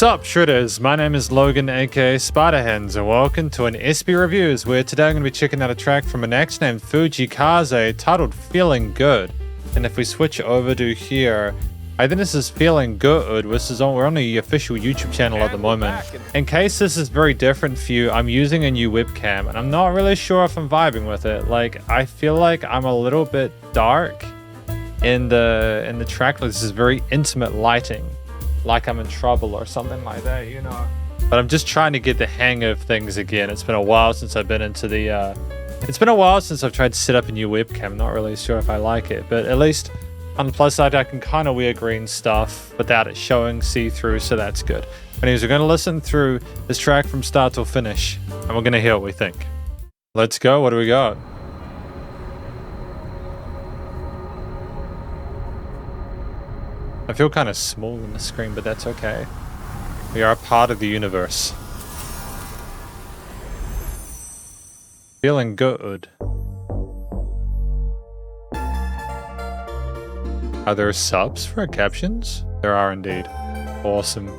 Sup Shredders, my name is Logan aka Spiderhands and welcome to an SB Reviews where today I'm going to be checking out a track from an act named Fujii Kaze titled Feelin Good. And if we switch over to here, I think this is Feelin Good, we're on the official YouTube channel at the moment. In case this is very different for you, I'm using a new webcam and I'm not really sure if I'm vibing with it. Like, I feel like I'm a little bit dark in the track. This is very intimate lighting. Like I'm in trouble or something like that, you know. But I'm just trying to get the hang of things again. It's been a while since I've been into the it's been a while since I've tried to set up a new webcam. I'm not really sure if I like it, but at least on the plus side I can kind of wear green stuff without it showing see-through, so that's good. Anyways, we're going to listen through this track from start till finish and we're going to hear what we think. Let's go. What do we got? I feel kind of small on the screen, but that's okay. We are a part of the universe. Feeling good. Are there subs for captions? There are indeed. Awesome.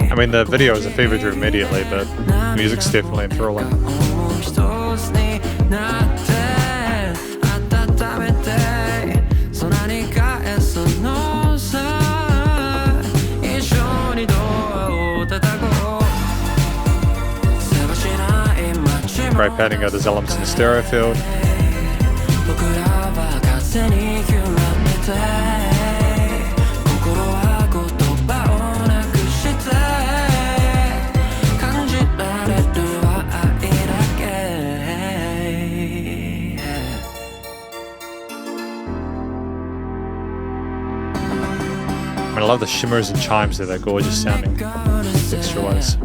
I mean, the video is a fever dream immediately, but music's definitely enthralling. Great padding of those elements in the stereo field. I love the shimmers and chimes there, they're gorgeous sounding, texture-wise.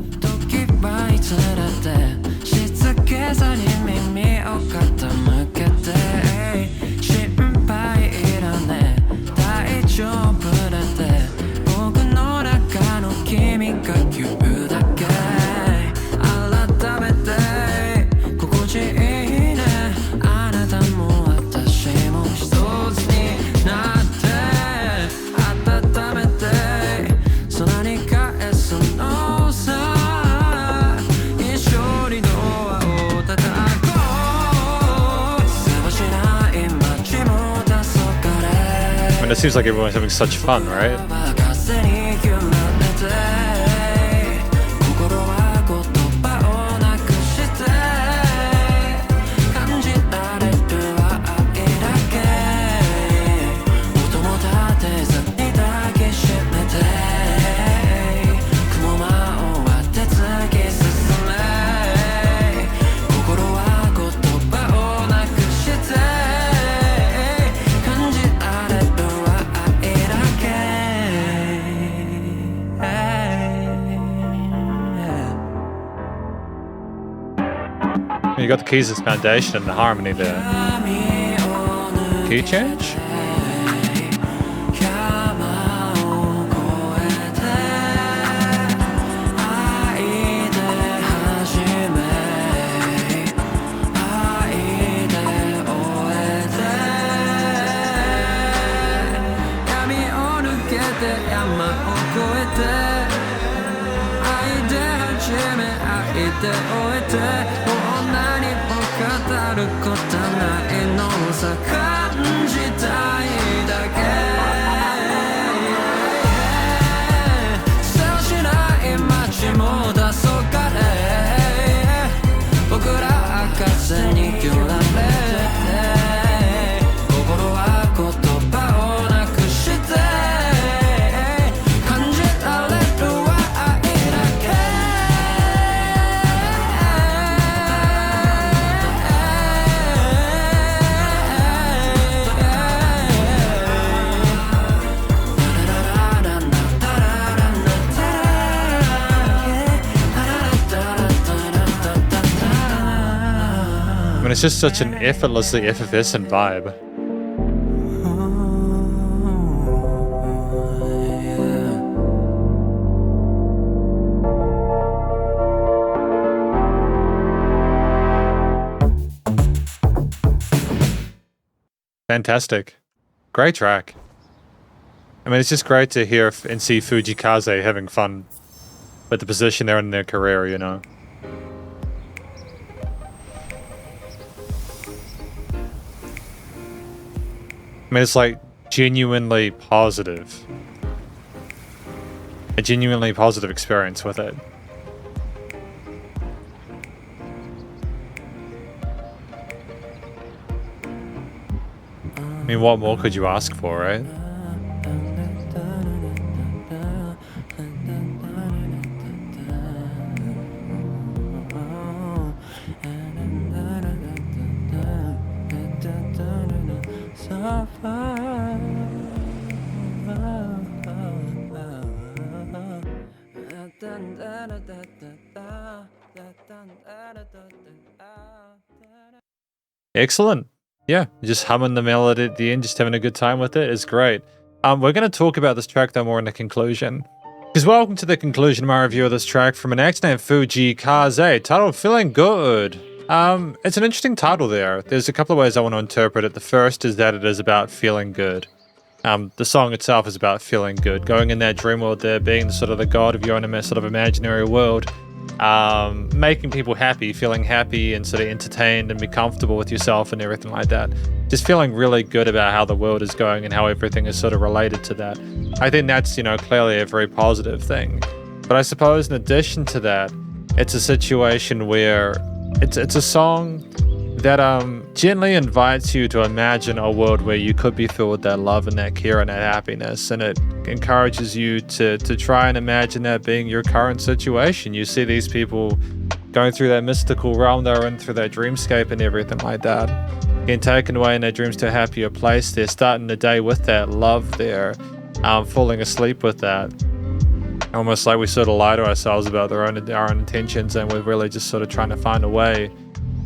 It seems like everyone's having such fun, right? You got the keys as foundation and the harmony there. Key change? It's just such an effortlessly effervescent vibe. Fantastic. Great track. I mean, it's just great to hear and see Fujii Kaze having fun with the position they're in their career, you know. I mean, it's like genuinely positive. A genuinely positive experience with it. I mean, what more could you ask for, right? Excellent. Yeah, just humming the melody at the end, just having a good time with it is great. We're going to talk about this track though more in the conclusion. Because welcome to the conclusion of my review of this track from an act named Fujii Kaze, titled Feelin Good. It's an interesting title there. There's a couple of ways I want to interpret it. The first is that it is about feeling good. The song itself is about feeling good, going in that dream world there, being sort of the god of your own sort of imaginary world, making people happy, feeling happy and sort of entertained and be comfortable with yourself and everything like that. Just feeling really good about how the world is going and how everything is sort of related to that. I think that's, you know, clearly a very positive thing. But I suppose in addition to that, it's a situation where it's a song that gently invites you to imagine a world where you could be filled with that love and that care and that happiness, and it encourages you to try and imagine that being your current situation. You see these people going through that mystical realm they're in, through that dreamscape and everything like that, getting taken away in their dreams to a happier place. They're starting the day with that love there, falling asleep with that. Almost like we sort of lie to ourselves about our own intentions, and we're really just sort of trying to find a way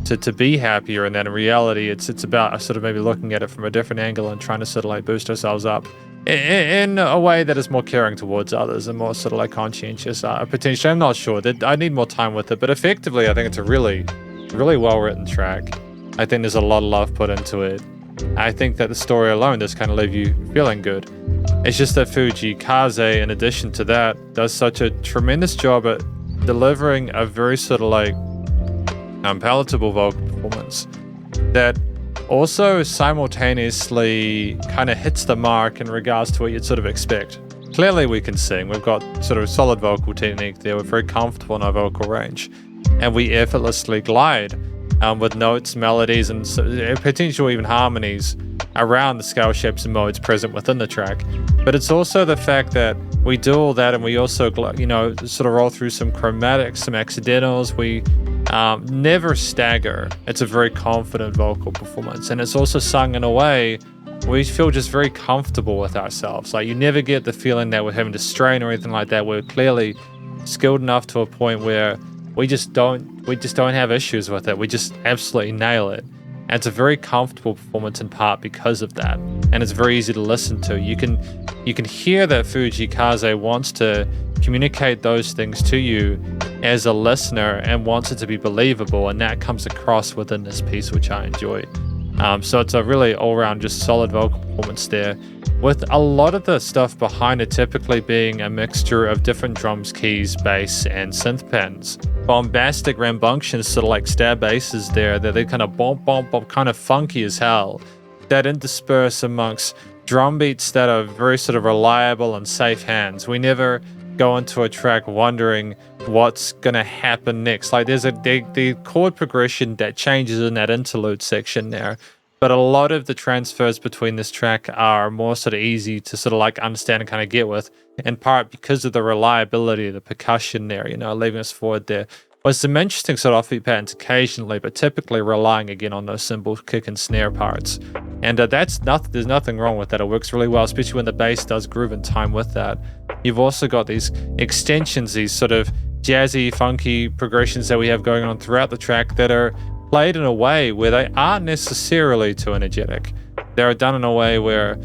to be happier, and then in reality it's about sort of maybe looking at it from a different angle and trying to sort of like boost ourselves up in a way that is more caring towards others and more sort of like conscientious potentially. I'm not sure, that I need more time with it, but effectively I think it's a really well written track. I think there's a lot of love put into it. I think that the story alone does kind of leave you feeling good. It's just that Fujii Kaze, in addition to that, does such a tremendous job at delivering a very sort of like palatable vocal performance that also simultaneously kind of hits the mark in regards to what you'd sort of expect. Clearly we can sing, we've got sort of solid vocal technique there, we're very comfortable in our vocal range, and we effortlessly glide with notes, melodies, and potential even harmonies around the scale shapes and modes present within the track. But it's also the fact that we do all that, and we also, you know, sort of roll through some chromatics, some accidentals. We never stagger. It's a very confident vocal performance, and it's also sung in a way we feel just very comfortable with ourselves. Like, you never get the feeling that we're having to strain or anything like that. We're clearly skilled enough to a point where we just don't have issues with it. We just absolutely nail it. And it's a very comfortable performance in part because of that. And it's very easy to listen to. You can hear that Fujii Kaze wants to communicate those things to you as a listener and wants it to be believable, and that comes across within this piece, which I enjoy. So it's a really all-around just solid vocal performance there, with a lot of the stuff behind it typically being a mixture of different drums, keys, bass, and synth pans. Bombastic, rambunctious sort of like stab basses there that they kind of bump, kind of funky as hell, that intersperse amongst drum beats that are very sort of reliable and safe hands. We never go into a track wondering what's gonna happen next. Like, there's the chord progression that changes in that interlude section there, but a lot of the transfers between this track are more sort of easy to sort of like understand and kind of get with, in part because of the reliability of the percussion there, you know, leaving us forward there. With some interesting sort of offbeat patterns occasionally, but typically relying again on those cymbal kick and snare parts. And there's nothing wrong with that. It works really well, especially when the bass does groove in time with that. You've also got these extensions, these sort of jazzy, funky progressions that we have going on throughout the track that are played in a way where they aren't necessarily too energetic. They're done in a way where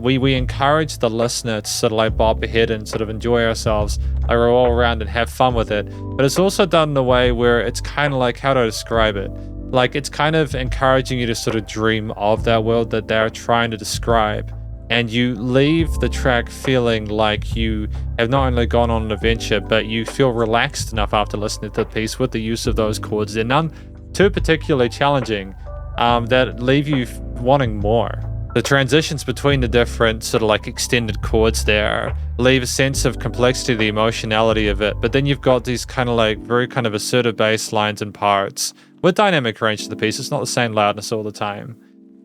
we encourage the listener to sort of like bop ahead and sort of enjoy ourselves, like roll around and have fun with it. But it's also done in a way where it's kind of like, how do I describe it? Like, it's kind of encouraging you to sort of dream of that world that they're trying to describe. And you leave the track feeling like you have not only gone on an adventure, but you feel relaxed enough after listening to the piece with the use of those chords. They're none too particularly challenging, that leave you wanting more. The transitions between the different sort of like extended chords there leave a sense of complexity, the emotionality of it. But then you've got these kind of like very kind of assertive bass lines and parts with dynamic range to the piece. It's not the same loudness all the time.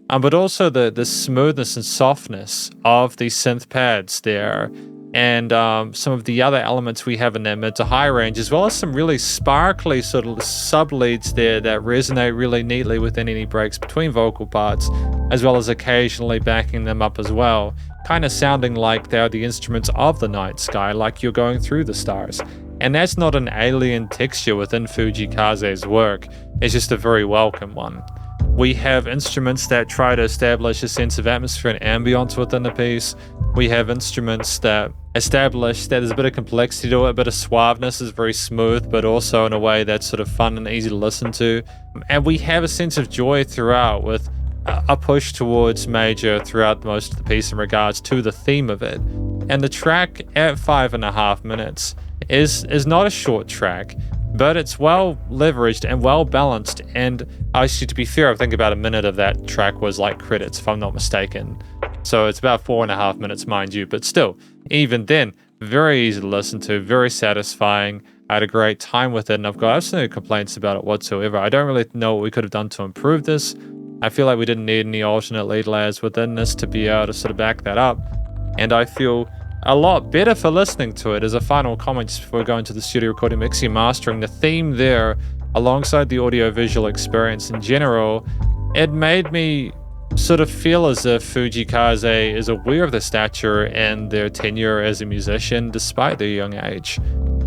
But also the smoothness and softness of the synth pads there, and some of the other elements we have in their mid to high range, as well as some really sparkly sort of sub leads there that resonate really neatly within any breaks between vocal parts, as well as occasionally backing them up as well, kind of sounding like they are the instruments of the night sky, like you're going through the stars. And that's not an alien texture within Fujii Kaze's work, it's just a very welcome one. We have instruments that try to establish a sense of atmosphere and ambience within the piece. We have instruments that establish that there's a bit of complexity to it, a bit of suaveness, is very smooth, but also in a way that's sort of fun and easy to listen to. And we have a sense of joy throughout, with a push towards major throughout most of the piece in regards to the theme of it. And the track at 5.5 minutes is not a short track, but it's well leveraged and well balanced. And actually, to be fair, I think about a minute of that track was like credits, if I'm not mistaken. So it's about 4.5 minutes, mind you, but still, even then, very easy to listen to, very satisfying. I had a great time with it, and I've got absolutely no complaints about it whatsoever. I don't really know what we could have done to improve this. I feel like we didn't need any alternate lead layers within this to be able to sort of back that up. And I feel a lot better for listening to it. As a final comment just before going to the studio recording, mixing and mastering, the theme there alongside the audio visual experience in general, it made me sort of feel as if Fujii Kaze is aware of their stature and their tenure as a musician despite their young age,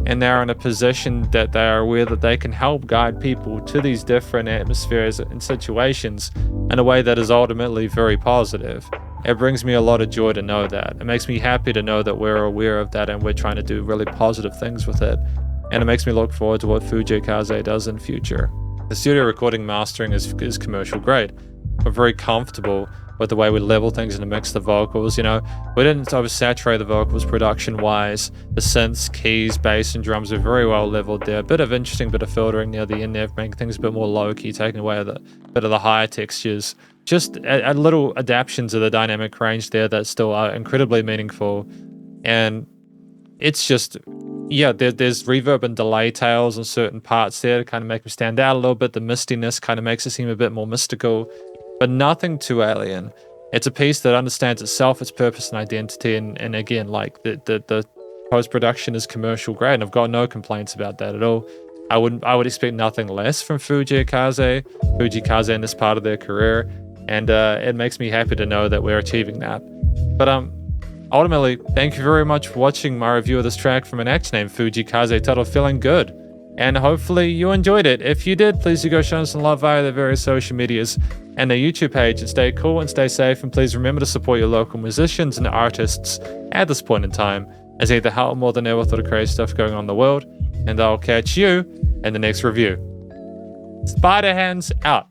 and they're in a position that they are aware that they can help guide people to these different atmospheres and situations in a way that is ultimately very positive. It brings me a lot of joy to know that. It makes me happy to know that we're aware of that and we're trying to do really positive things with it. And it makes me look forward to what Fujii Kaze does in future. The studio recording mastering is commercial grade. We're very comfortable with the way we level things and mix the vocals. You know, we didn't oversaturate the vocals production-wise. The synths, keys, bass, and drums are very well leveled there. A bit of interesting bit of filtering near the end there, making things a bit more low-key, taking away a bit of the higher textures. Just a little adaptations of the dynamic range there that still are incredibly meaningful. And it's just, yeah, there's reverb and delay tails on certain parts there to kind of make them stand out a little bit. The mistiness kind of makes it seem a bit more mystical, but nothing too alien. It's a piece that understands itself, its purpose and identity, and again, like the post-production is commercial grade, and I've got no complaints about that at all. I would expect nothing less from Fujii Kaze in this part of their career, and it makes me happy to know that we're achieving that. But ultimately, thank you very much for watching my review of this track from an act named Fujii Kaze titled Feelin Good. And hopefully you enjoyed it. If you did, please do go show us some love via their various social medias and their YouTube page, and stay cool and stay safe, and please remember to support your local musicians and artists at this point in time, as they either help more than ever with all the crazy stuff going on in the world. And I'll catch you in the next review. Spiderhands out.